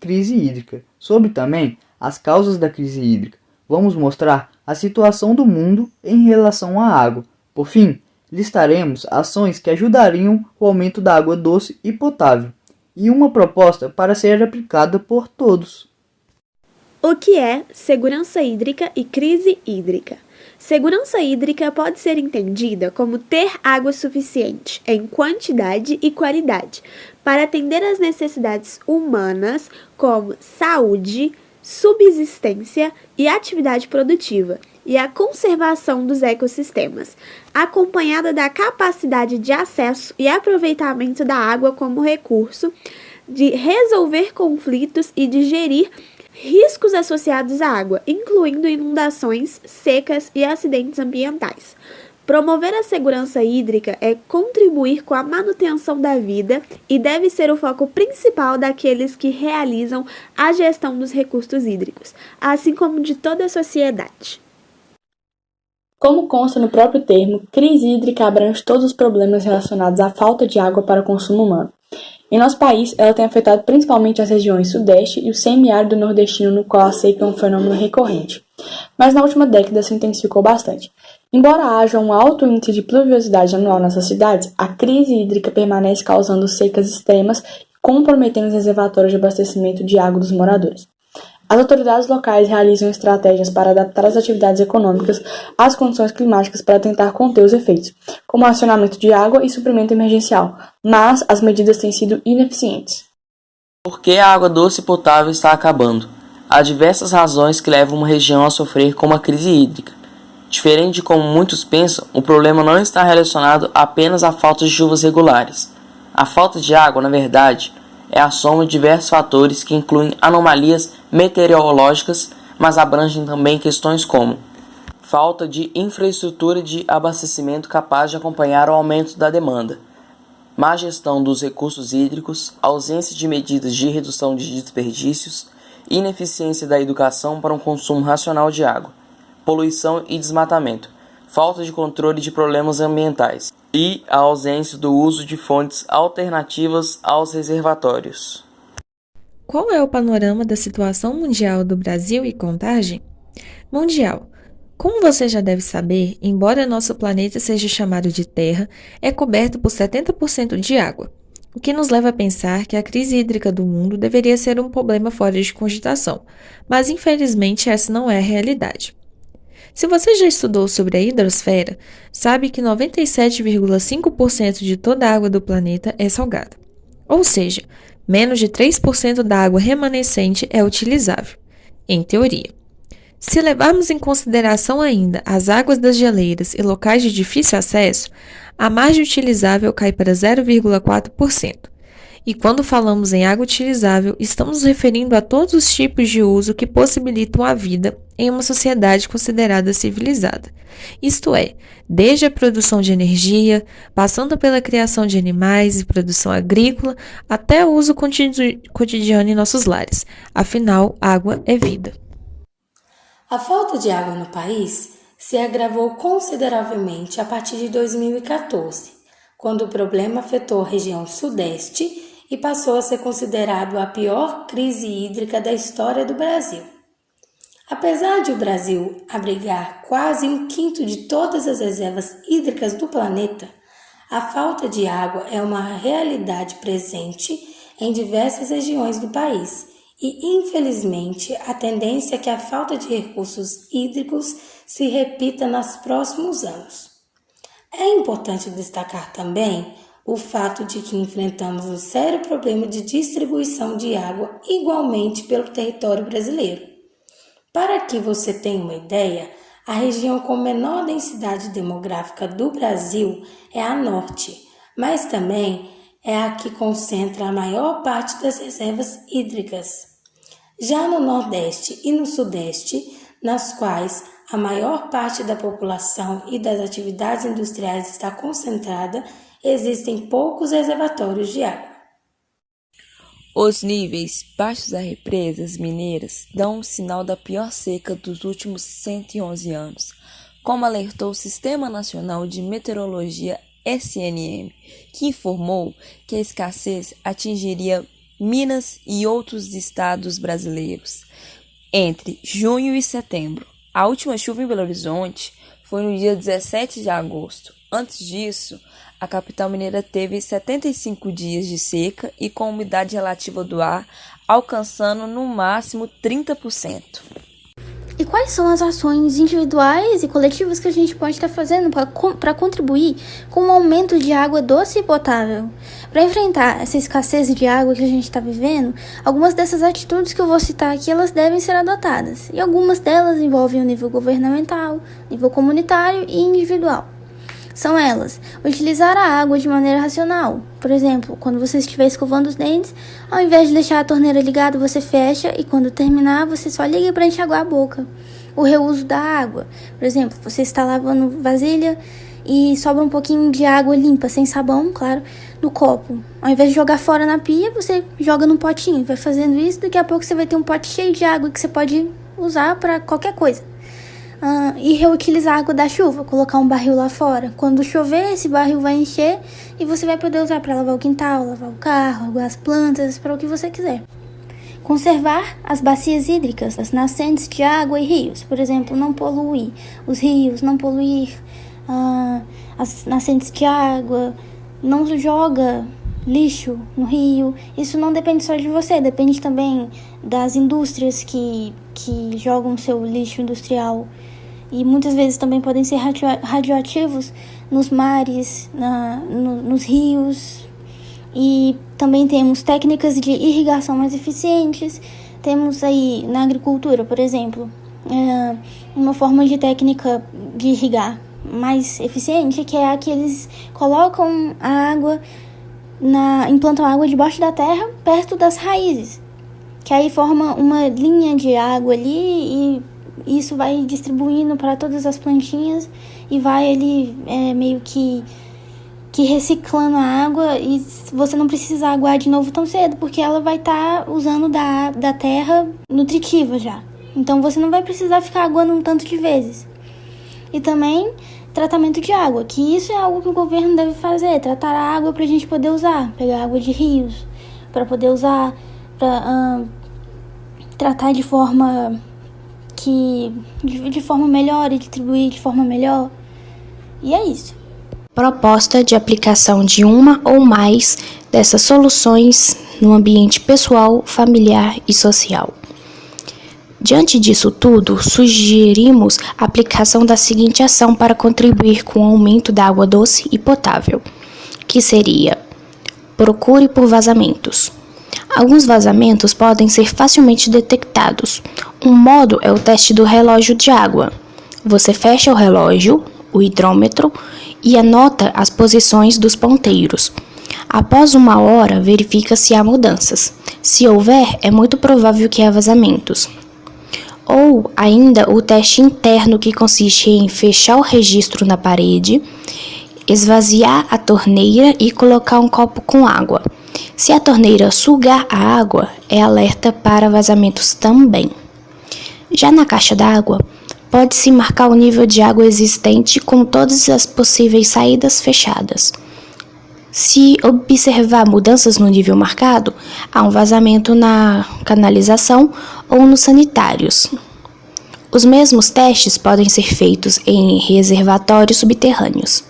crise hídrica. Sobre também as causas da crise hídrica. Vamos mostrar a situação do mundo em relação à água. Por fim, listaremos ações que ajudariam o aumento da água doce e potável, e uma proposta para ser aplicada por todos. O que é segurança hídrica e crise hídrica? Segurança hídrica pode ser entendida como ter água suficiente em quantidade e qualidade para atender às necessidades humanas como saúde, subsistência e atividade produtiva, e a conservação dos ecossistemas, acompanhada da capacidade de acesso e aproveitamento da água como recurso, de resolver conflitos e de gerir riscos associados à água, incluindo inundações, secas e acidentes ambientais. Promover a segurança hídrica é contribuir com a manutenção da vida e deve ser o foco principal daqueles que realizam a gestão dos recursos hídricos, assim como de toda a sociedade. Como consta no próprio termo, crise hídrica abrange todos os problemas relacionados à falta de água para o consumo humano. Em nosso país, ela tem afetado principalmente as regiões sudeste e o semiárido nordestino, no qual a seca é um fenômeno recorrente. Mas na última década se intensificou bastante. Embora haja um alto índice de pluviosidade anual nessas cidades, a crise hídrica permanece causando secas extremas e comprometendo os reservatórios de abastecimento de água dos moradores. As autoridades locais realizam estratégias para adaptar as atividades econômicas às condições climáticas para tentar conter os efeitos, como acionamento de água e suprimento emergencial, mas as medidas têm sido ineficientes. Por que a água doce e potável está acabando? Há diversas razões que levam uma região a sofrer com uma crise hídrica. Diferente de como muitos pensam, o problema não está relacionado apenas à falta de chuvas regulares. A falta de água, na verdade, é a soma de diversos fatores que incluem anomalias meteorológicas, mas abrangem também questões como falta de infraestrutura de abastecimento capaz de acompanhar o aumento da demanda, má gestão dos recursos hídricos, ausência de medidas de redução de desperdícios, ineficiência da educação para um consumo racional de água, poluição e desmatamento, falta de controle de problemas ambientais e a ausência do uso de fontes alternativas aos reservatórios. Qual é o panorama da situação mundial do Brasil e Contagem? Mundial. Como você já deve saber, embora nosso planeta seja chamado de Terra, é coberto por 70% de água, o que nos leva a pensar que a crise hídrica do mundo deveria ser um problema fora de cogitação, mas infelizmente essa não é a realidade. Se você já estudou sobre a hidrosfera, sabe que 97,5% de toda a água do planeta é salgada. Ou seja, menos de 3% da água remanescente é utilizável, em teoria. Se levarmos em consideração ainda as águas das geleiras e locais de difícil acesso, a margem utilizável cai para 0,4%. E quando falamos em água utilizável, estamos nos referindo a todos os tipos de uso que possibilitam a vida em uma sociedade considerada civilizada. Isto é, desde a produção de energia, passando pela criação de animais e produção agrícola, até o uso cotidiano em nossos lares. Afinal, água é vida. A falta de água no país se agravou consideravelmente a partir de 2014, quando o problema afetou a região sudeste e passou a ser considerado a pior crise hídrica da história do Brasil. Apesar de o Brasil abrigar quase 1/5 de todas as reservas hídricas do planeta, a falta de água é uma realidade presente em diversas regiões do país e, infelizmente, a tendência é que a falta de recursos hídricos se repita nos próximos anos. É importante destacar também o fato de que enfrentamos um sério problema de distribuição de água igualmente pelo território brasileiro. Para que você tenha uma ideia, a região com menor densidade demográfica do Brasil é a norte, mas também é a que concentra a maior parte das reservas hídricas. Já no nordeste e no sudeste, nas quais a maior parte da população e das atividades industriais está concentrada, existem poucos reservatórios de água. Os níveis baixos das represas mineiras dão um sinal da pior seca dos últimos 111 anos, como alertou o Sistema Nacional de Meteorologia SNM, que informou que a escassez atingiria Minas e outros estados brasileiros entre junho e setembro. A última chuva em Belo Horizonte foi no dia 17 de agosto. Antes disso, a capital mineira teve 75 dias de seca e com umidade relativa do ar alcançando no máximo 30%. E quais são as ações individuais e coletivas que a gente pode estar fazendo para contribuir com o aumento de água doce e potável? Para enfrentar essa escassez de água que a gente está vivendo, algumas dessas atitudes que eu vou citar aqui, elas devem ser adotadas. E algumas delas envolvem o nível governamental, nível comunitário e individual. São elas: utilizar a água de maneira racional. Por exemplo, quando você estiver escovando os dentes, ao invés de deixar a torneira ligada, você fecha e quando terminar, você só liga para enxaguar a boca. O reuso da água. Por exemplo, você está lavando vasilha e sobra um pouquinho de água limpa, sem sabão, claro, no copo. Ao invés de jogar fora na pia, você joga num potinho. Vai fazendo isso, daqui a pouco você vai ter um pote cheio de água que você pode usar para qualquer coisa. E reutilizar a água da chuva, colocar um barril lá fora. Quando chover, esse barril vai encher e você vai poder usar para lavar o quintal, lavar o carro, aguar as plantas, para o que você quiser. Conservar as bacias hídricas, as nascentes de água e rios. Por exemplo, não poluir os rios, não poluir as nascentes de água, não joga lixo no rio. Isso não depende só de você, depende também das indústrias que jogam seu lixo industrial. E muitas vezes também podem ser radioativos nos mares, nos rios. E também temos técnicas de irrigação mais eficientes. Temos aí na agricultura, por exemplo, uma forma de técnica de irrigar mais eficiente, que é a que eles colocam a água, implantam a água debaixo da terra, perto das raízes. Que aí forma uma linha de água ali e isso vai distribuindo para todas as plantinhas e vai ali meio que reciclando a água e você não precisa aguar de novo tão cedo, porque ela vai estar usando da terra nutritiva já. Então você não vai precisar ficar aguando um tanto de vezes. E também tratamento de água, que isso é algo que o governo deve fazer, tratar a água para a gente poder usar, pegar água de rios para poder usar, para tratar de forma melhor e distribuir de forma melhor. E é isso. Proposta de aplicação de uma ou mais dessas soluções no ambiente pessoal, familiar e social. Diante disso tudo, sugerimos a aplicação da seguinte ação para contribuir com o aumento da água doce e potável, que seria: procure por vazamentos. Alguns vazamentos podem ser facilmente detectados. Um modo é o teste do relógio de água. Você fecha o relógio, o hidrômetro, e anota as posições dos ponteiros. Após 1 hora, verifica se há mudanças. Se houver, é muito provável que há vazamentos. Ou ainda o teste interno, que consiste em fechar o registro na parede, esvaziar a torneira e colocar um copo com água. Se a torneira sugar a água, é alerta para vazamentos também. Já na caixa d'água, pode-se marcar o nível de água existente com todas as possíveis saídas fechadas. Se observar mudanças no nível marcado, há um vazamento na canalização ou nos sanitários. Os mesmos testes podem ser feitos em reservatórios subterrâneos.